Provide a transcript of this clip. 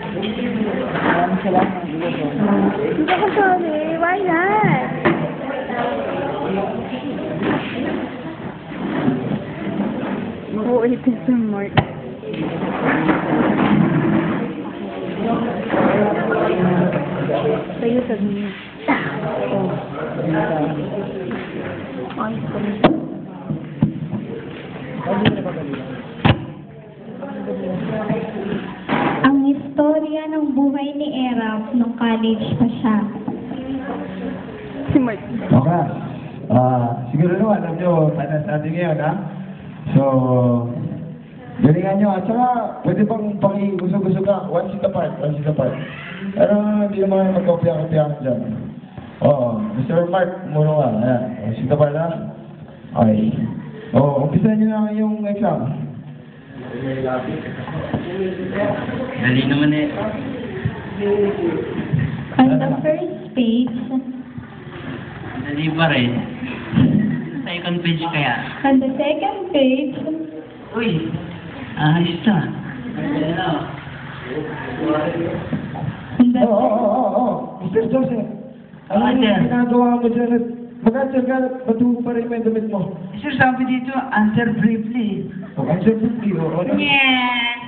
Maraming salamat. Hindi ako sorry. Why not? Oo, ito sa Mark. Tayo sa niya. Ay, Ang istorya ng buhay ni Erap nung college pa siya. si Mark. Okay. Siguro naman, alam nyo, panas natin ngayon, ha? So, galingan nyo. At saka, pwede bang pang-usog-usog ka? One seat apart. Pero hindi naman magkopya-kopya dyan. Oo. Mr. Mark, muro ka. Ayan. One seat apart, ha? Okay. Oo, umpisa nyo na yung exam. Dali naman eh. On the first page, Dali pa rin. Second page kaya. on the second page, Uy, ayos na. on the Oo. Mr. Joseph. Ano Ah, yung sir. ginagawa mo dyan? Mag-answer ka, matuho pa rin yung damit mo. Sir, sabi dito, answer briefly. Mag-answer please. yeah.